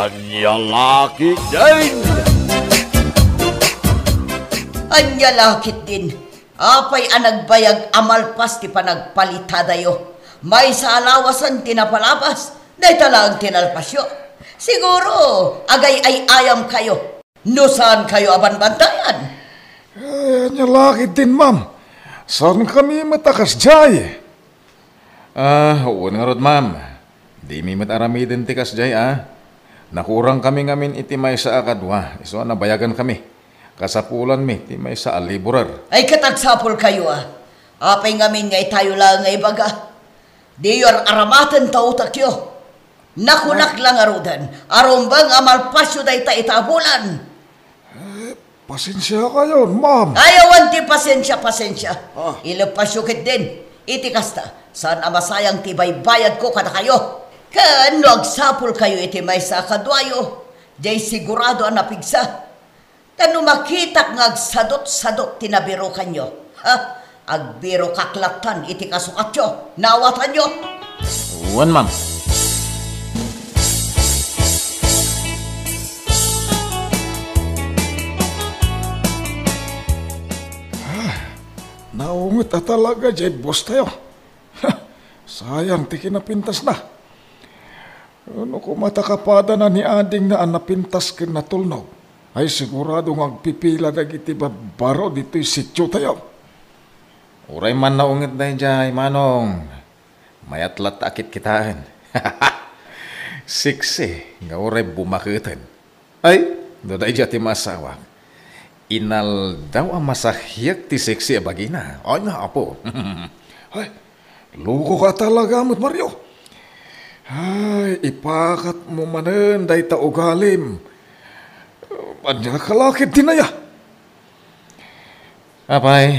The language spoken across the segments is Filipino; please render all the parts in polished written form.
Anya laki din! Anya lakit din. Apay anagbayag amalpas ti panagpalitadayo. May sa alawasan tinapalabas. Day talang tinalpasyo. Siguro, agay ay ayam kayo. No saan kayo abanbantayan? Anya lakit din, ma'am. Saan kami matakas jay? Oo nga rod, ma'am. Di mi mataramidin ti kasjay, Nakurang kami ngamin iti may sa akadwa. Iso nabayagan kami. Kasapulan mi, ti may sa aliburar. Ay katagsapol kayo Apay ngamin ngay tayo lang ngay baga. Di yor aramatan tautak yo. Nakunak lang arudan. Arumbang amalpasyo day ta itabulan. Pasensya kayo, ma'am. Ayawan ti pasensya. Ilapasyo kit din. Iti kasta. Saan amasayang ti baybayad ko kada kayo. Kano agsapol kayo iti may sa kadwayo. Jay sigurado ang napigsa. Kano makitak nga agsadot-sadot tinabiro kanyo. Agbiro kaklatan iti kasukat yo. Nawatan yo. Uwan, ma'am. Naungot talaga, jay boss tayo. Sayang, ti kinapintas na. Ano kung matakapada na ni Ading na napintas kin natulnog, ay sigurado agpipila na iti babaro dito'y sityo tayo. Uray man naungit na jay, manong. Mayatlat akit kitaan. Siksi, nga uray bumakitan. Ay, doday jati masawak. Inal daw ang masahyak ti siksi abagina. Ay na, apo. Ay, luko ka talaga, Amot Mario. Ay, ipakat mo manen day ta ugalim. Anya kalakit din na ya. Apay,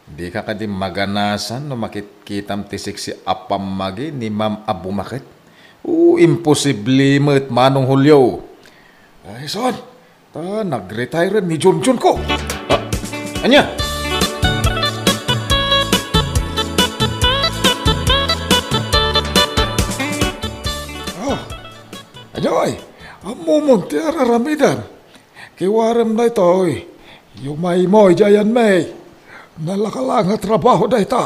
di ka kadim maganasan no makitkitam ti siksi apamagi ni Ma'am Abumakit. Imposible mo't manong Hulyo. Ay, son, nag-retire ni Junjun ko. Anya? Anya ay, amumon ti araramidan. Kiwarem na ito, yumay mo, jayan may. Nalakalang trabaho na ito.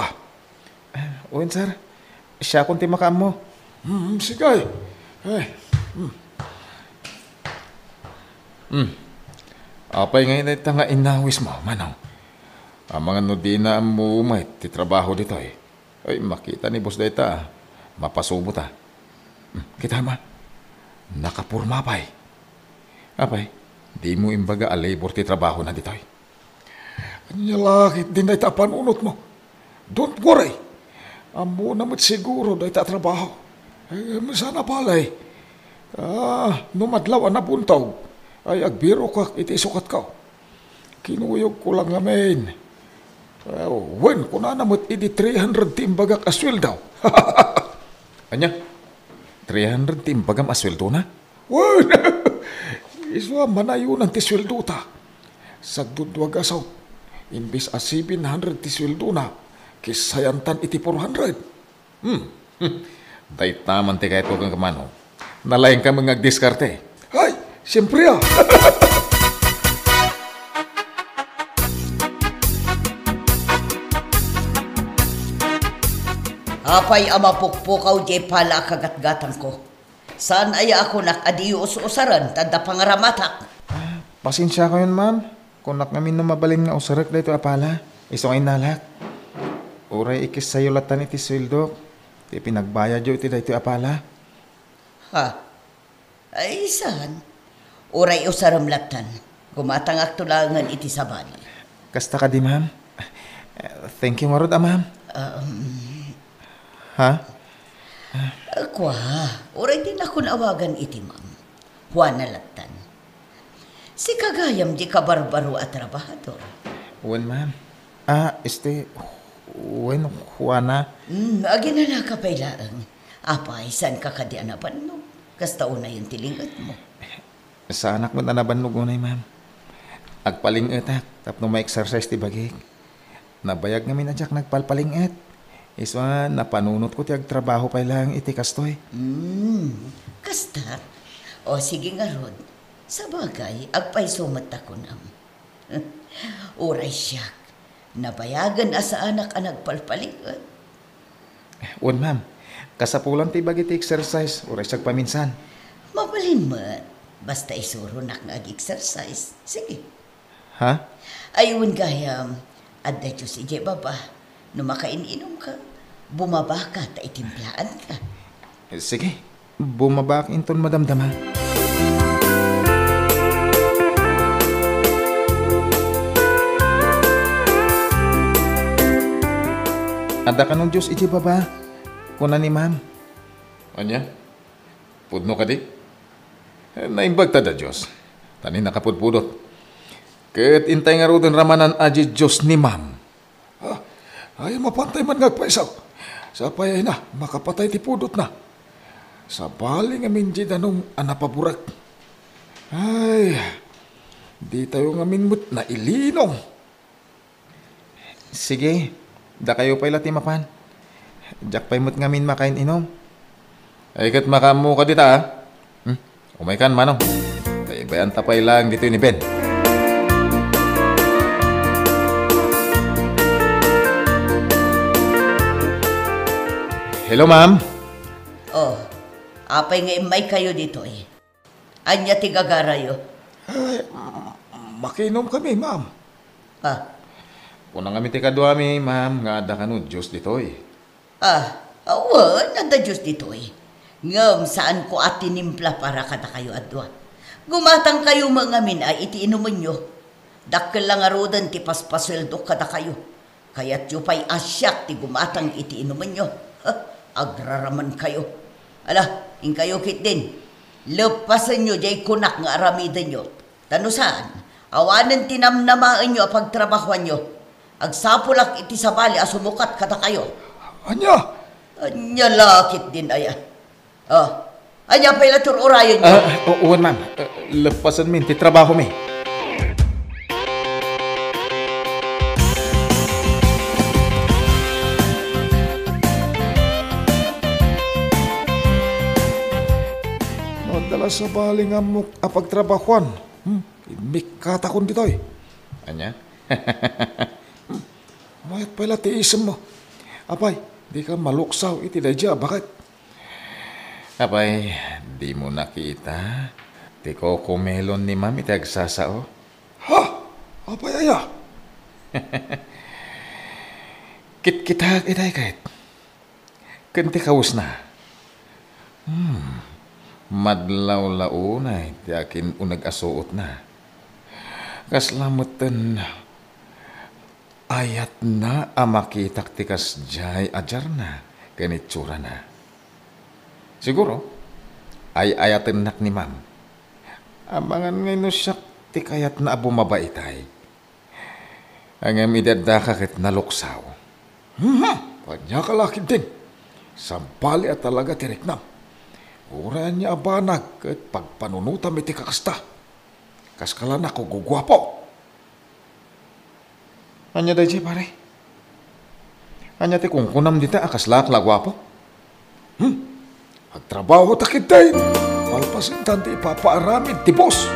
Uwin, sir. Siya kung timakam mo. Sigay. Apay ngayon na ito nga inawis mo, manong. Ang mga nudina ang mumay, ti trabaho dito Ay, makita ni boss da ito, mapasubo ta. Kita ma, nakapurma pa'y. Apay, di mo imbaga alabor ti trabaho na dito Kanya lakit din na ito panunot mo. Don't worry. Amo naman siguro na ito trabaho. Sana palay. Numadlaw na buntaw. Ay agbiro ka, iti sukat ka. Kinuyog ko lang ngamin. Wen, kung na naman iti 300 timbaga kaswil daw. Anya? 300 timbagam asweldo na? Wen! Iswa manayunan ti sweldo ta. Sagdudwag asaw. Imbis a 700 ti sweldo na. Kisayantan iti 400. Day taman ti kahit huwag kang kamano. Nalayan ka mga diskarte. Ay, siyempre Apay amapukpukaw jay pala kagatgatan ko. Saan ay ako nakadius-usaran tanda pangaramatak? Pasensya ko yun, ma'am. Kung namin na mabalin nga usarak dito apala. Iso ngay nalak. Uray ikis sayo latan iti sweldo. Ti pinagbayad yo iti dito apala. Ay saan? Uray usaram latan. Gumatangak tulangan iti sabali. Kasta ka di, ma'am. Thank you, marod, ma'am. Kwa, oray din ako naawagan iti, ma'am. Juan na latan. Si kagayam di ka barbaro at trabahador. Wen, ma'am. Wen, Juana. Aginala ka pailaan. Apay, saan ka kadianapan mo? Kasta una yung tilingat mo. Sa anak mo na nabanlog unay, ma'am. Agpalingat tapno ma-exercise ti bagig. Nabayag nga minadyak nagpalpalingat. Iswa, napanunot ko ti agtrabaho pa lang iti kastoy. Kasta, O sige nga Rod, sa bagay, agpay sumat ako nam. Uray siya, nabayagan asa anak nagpalpalingan. Un, ma'am. Kasapulan ti bagit exercise. Oray siyag paminsan. Mabalin man, basta isuro nag-exercise. Sige. Ha? Ayun gayam, adda Diyos ije baba, no makain-inom ka, bumaba ka, ta itimplaan ka. Sige. Bumabak inton madamdama. Ada ka nung Diyos iti baba. Kuna ni ma'am. Anya? Pudno ka di? Naimbag ta da Diyos. Tani nakapudpudot. Ket intay nga rodon ramanan aji Diyos ni ma'am. Ay, mapantay man ngagpaisaw. Sa payay na, makapatay ti pudot na. Sa bali nga minji danong anapaburak. Ay, di tayo nga minmut na ilinong. Sige. Da kayo pa'y lati mapan. Diyak pa'y mo't ngamin makain inom. Ay kat makamu ka dita ha. Umay kan manong. Kaya bayan tapay lang dito ni Ben. Hello ma'am. Oh, apay nga imay kayo dito eh. Anya tigagarayo. Ay, makinom kami, ma'am. Ah, Punang kami ti kaduami ma'am. Nga ada ka no Diyos dito eh. awan, nanda Diyos dito eh. Ngam, saan ko atinimpla para kada kayo adwa. Gumatang kayo mga min ay itiinuman nyo. Dakkel lang arodan ti paspasweldo kada kayo. Kaya't yu pa'y asyak ti gumatang itiinuman nyo. Agraraman kayo. Ala, in kayo kit din. Lepasan nyo jay kunak nga aramidan nyo. Tano saan? Awanan tinamnamaan nyo pagtrabahuan nyo. Agsapulak iti sabali asumukat kada kayo. Anya? Anya lakit din aya. Anya pa ilatur orayon nyo. Oo ma'am. Lepasan min ti trabaho mi. Madala sa bali nga mo apagtrabahuan. Mikata kon dito eh. Anya? Mayat pala tiisem mo. Apay, di ka maluksaw iti dadya. Bakit? Apay, di mo nakita. Ti kokomelon ni ma'am iti agsasao. Ha? Apay aya? Kit-kita itay kahit. Kanti kaus na. Madlaw-lao na ti akin unag asuot na. Kaslamutan ayat na amakitak ti kas jay ajar na. Ganitsura na. Siguro, ay ayatin nak ni ma'am. Abangan ngayon siya ti kayat na bumabait ay. Ang amidad kakit naluksaw. Kanya kalakid din. Sampali at talaga tiriknam. Urayan niya abanag at pagpanunutam iti kakasta. Kaskalan ako gugwapo. Anya dahi pare? Anya ti kung kunam dita akaslak lagwapo? Agtrabaho takid tayo. Palpasin tanti ipapaaramid ti boss.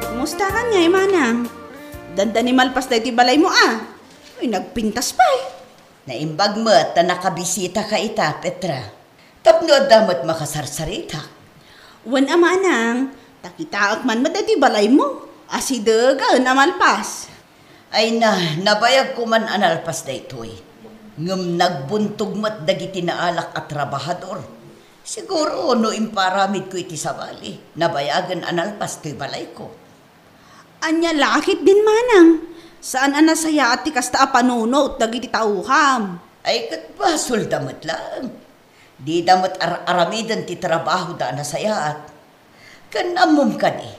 Kumusta ka nga, manang? Danda ni malpas tayo ti balay mo Uy, nagpintas pa Naimbag mo at nakabisita ka ita, Petra. Tapno damot makasarsarita. Wan manang, takitaak man madati balay mo. Asidaga na malpas. Ay nabayag ko man analpas da ito'y. Ngam nagbuntog mo't dagiti na alak at trabahador. Siguro no imparamid ko iti sabali. Nabayagan analpas to'y balay ko. Anya lakit din manang. Saan anasaya at tikasta panunot dagiti tauham. Ay katbasol damot lang. Di damot aramidan ti trabaho da nasayaat. Kanamom ka di.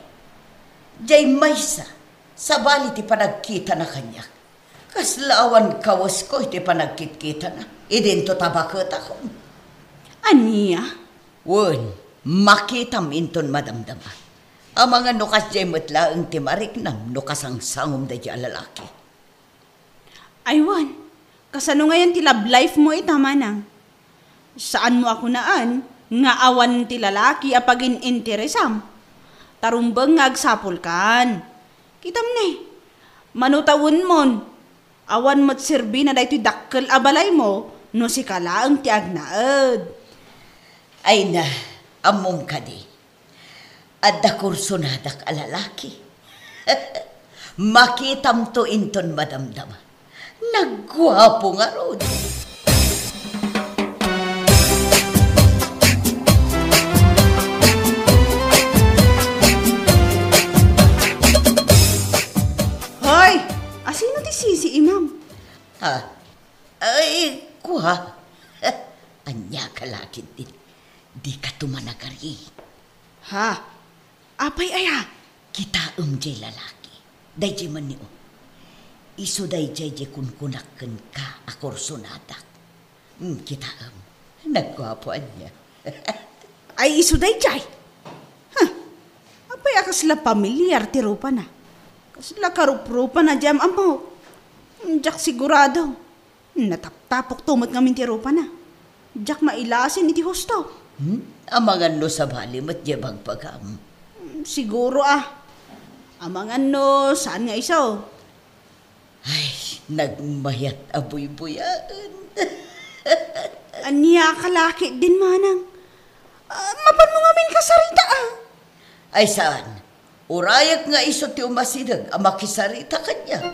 Jay maysa, sabali ti panagkita na kanya. Kaslawan kawas ko iti panagkita na. Idin to tabakot ako. Aniya? Wun, makitam inton madamdama. Ang mga nukas jay matla ang timarik nam nukas ang sangom da jay lalaki. Aywan, kasano ngayon ti love life mo manang? Saan mo ako naan? Nga awan ti lalaki apagin interesam. Tarumbang nga agsapol kan. Kitam ne, manutawon mon. Awan mo't sirbi na daytoy dakkel abalay mo no si kalaang ti agnaed. Ay na, among kadi. Adda kursunadak alalaki. Makitam to inton madamdama. Nagwapo nga ron. Hoy! Asino ti sisi imam? Ha? Ay, kuha. Anya kalakit din. Di ka tumanagari. Ha? Apay aya? Kita jay lalaki. Day jay man niyo. Iso day jay kunkunakken ka akursunadak. Kita nagwapuan niya. Ay isuday jay. Apay akasla pamilyar ti rupa na. Kasla karup-rupa na jam amo. Jak sigurado. Nataptapok tumot ngamin ti rupa na. Jak mailasin iti husto. Amangan no sa bali mat jabag pagam. Siguro Amangan no, saan nga iso? Ay, nagmayat abuy-buyaan. Anya kalaki din manang. Mapan mo ngamin kasarita Ay saan? Urayak nga iso ti umasidag, makisarita kanya.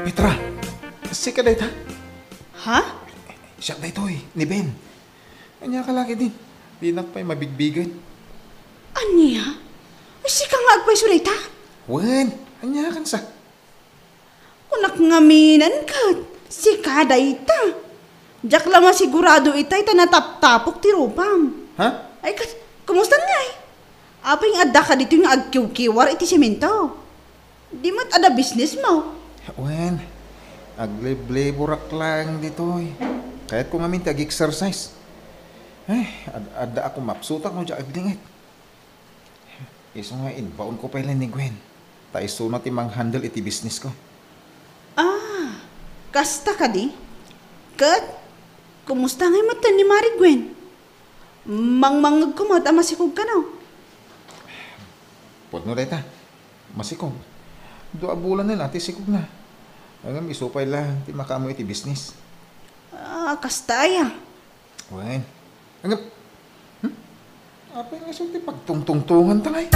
Petra, si ka dayta? Ha? Siya daytoy, ni Ben. Kanya ka laki din. Di na pa'y mabigbigan. Anya? Ay si ka nga agpay sulita? Wen, anya kan sa. Kunak ngaminan ka. Si ka dayta. Jak lama sigurado itay tanatap-tapok ti rupam. Ha? Ay, kumusta nga Aping adda ka dito yung agkiw-kiwar iti semento. Di mat ada business mo. Wen, aglib-liburak lang ditoy. Kahit ko nga minti ag-exercise. Ay, ada ako mapsutak mo dyan aglingit. Iso nga inbaon ko pa ilan ni Gwen. Ta isunod imang handle iti business ko. Kasta ka di? Kat, kumusta nga mata ni Mari Gwen? Mangmangag ko mo, masikog ka no? Pwede no deta, masikog. Dua bulan na natin sikog na. Hanggang isupay lang, ti makamu iti business. Kasta ya. Wen, hanggang, apa yung isulti pagtungtungtungan talay?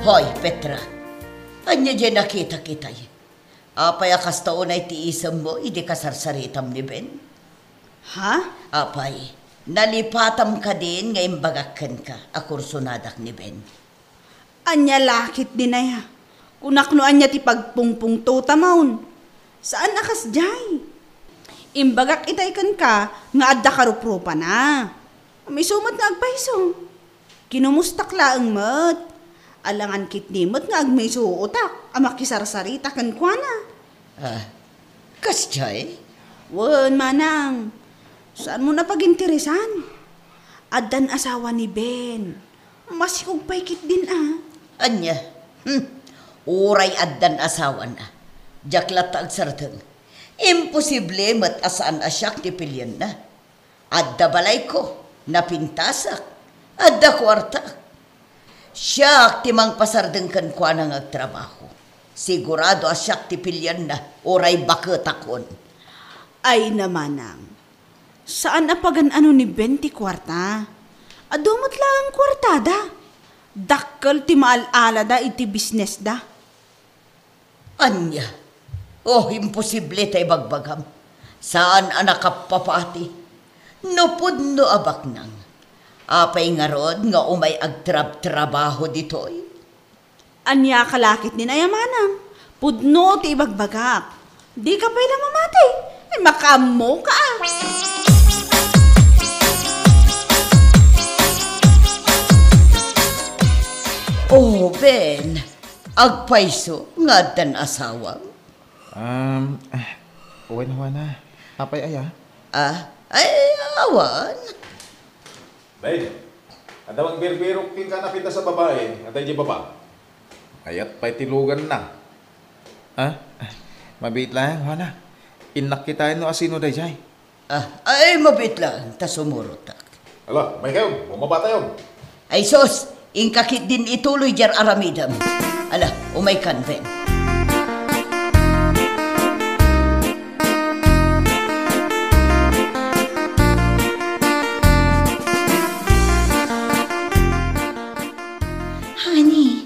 Hoy, Petra. Anya dyan nakita kitay. Apay akas taon ay tiisam mo, hindi ka sarsaritam ni Ben. Ha? Apay, nalipatam ka din ngayon bagakan ka, akursunadak ni Ben. Anya lakit din na ya. Kunakno anya ti pagpungpung tota maun. Saan akas jay? Imbagak itay kan ka, nga adda karuprupa na. May sumat nga agpaiso. Kinumustak laang mat. Alangan kitnimot nga agmay suutak, amakisarsarita kan kwa na. Kasjay? Wan, manang. Saan mo na pag-interesan? Addan asawa ni Ben. Masikog paikit din Anya? Uray addan asawan Jaklat agsarteng. Imposible mat asaan asyak ti pilyan na. Adda balay ko, napintasak. Adda kwarta. Siyak ti mang pasardeng kan kwa nang agtrabaho. Sigurado asyak ti pilyan na, uray baketakon. Ay namanang. Saan apagan ano ni Ben ti kwarta? Adumot lang ang kwartada. Dakkel ti maalala da iti business da. Anya? Oh, imposible tay bagbagam. Saan anak kapapati? Nupod no abak nang. Apay nga rod nga umay agtrab-trabaho ditoy. Anya kalakit ni nayamanang. Pudno ti ibagbagak. Di ka pa'y mamatay. Ay, makamo ka. Oh, Ben, agpaiso nga dan asawa. Uwan na. Apay aya. Ay, awan. Bay, ada magbiro-biro king ka na pinta sa babae. Atay di baba. Ayat pa'y tilugan na. Mabit lang, wana. Inak kita no asino day jay. Ay, mabit lang, ta sumurutak. Ala, may kayo, bumaba tayo. Ay, sos, ingkakit din ituloy jar aramidam. Ala, umay kan, Ben. Honey,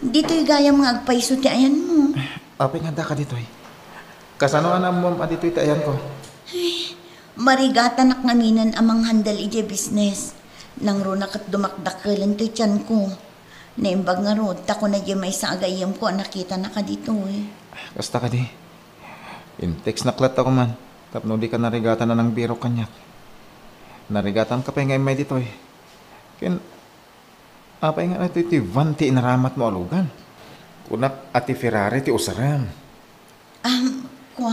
dito'y gaya mga agpaiso ti ayan mo. Apay nga ka dito eh. Kasano nga na mo dito itayan ko? Marigatan ngaminan amang handal ije business. Nang ro nakat dumakdakalan to'y tiyan ko. Naimbag nga ro, tako na may sa agayam ko, nakita na ka dito eh. Kasta ka di. In-text naklat ako man. Tapno di ka narigatan na ng biro kanyak. Narigatan ka pa nga may dito eh. Ken, apay nga na ito vanti inaramat mo alugan. Kunak ati Ferrari ti usaram. Kwa.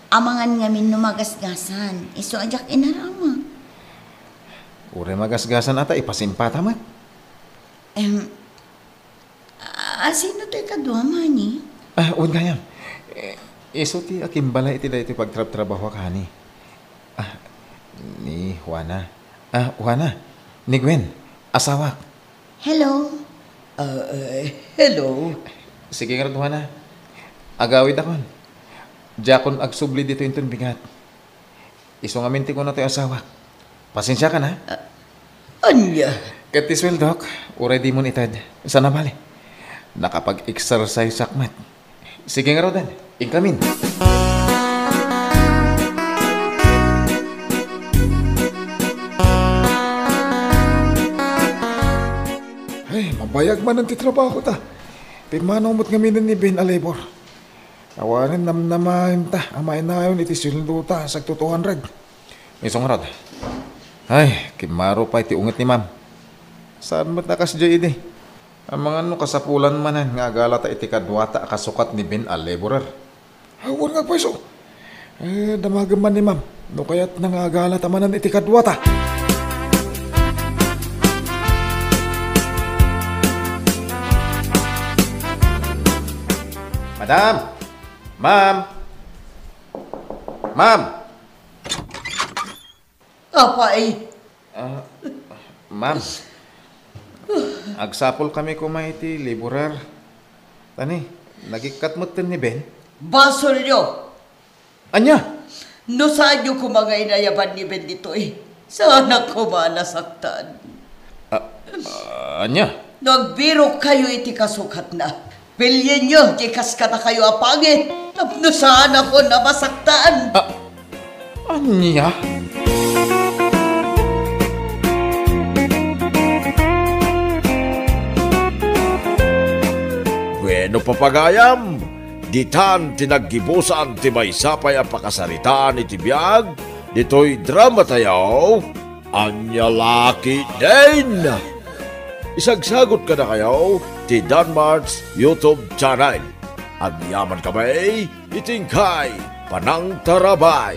Amangan ngamin numagasgasan. Iso ajak inarama. Ure magasgasan ata ipasimpata mat. Sino to'y kadwa mani? Uwan gayam. Iso ti akimbala iti da iti pagtrabaho ka ni. Ni Juana. Juana. Ni Gwen. Asawak. Hello. Hello. Sige nga Juana. Agawid akon. Jakon agsubli dito yung bigat. Iso nga minti ko na to'y asawak. Pasensya ka na. Anya. Katiswel, Doc. Uray di mo itad. Sana bali. Nakapag-exercise sakmat. Sige nga Rodan. Ingkamin. Ay, mabayag man ang titrabaho ta. Timanong mo't ngaminan ni Ben Alebor. Awanin namnamahin ta. Amayin na yun iti sildo ta sa 200. Isong Rod. Ay, kimaro pa iti unget ni ma'am. Saan ba't nakasdya ini? Ang mga kasapulan manan nga galata iti kadwata akasukat ni Ben Aleborer. Awan nga pa iso. Damagaman ni ma'am. No kaya't nangagala tamanan iti kadwata. Madam! Ma'am! Ma'am! Apay. Ma'am. Agsapol kami kumaiti, liburar. Tani, nagikat mo ni Ben? Basol nyo. Anya? No saan nyo kumagay na yaban ni Ben dito eh. Sana ko manasaktan. Anya? Nagbiro kayo iti kasukat na. Pilyen nyo, jikas ka na kayo apangit. No saan ako na masaktan. Anya? Bueno papagayam, ditan tinaggibusan ti may sapay ang pakasaritaan iti biyag, dito'y drama tayo, Anya Laki din! Isagsagot ka na kayo, ti Danmar's YouTube channel. Ang yaman kamay, itingkay, Panang Tarabay.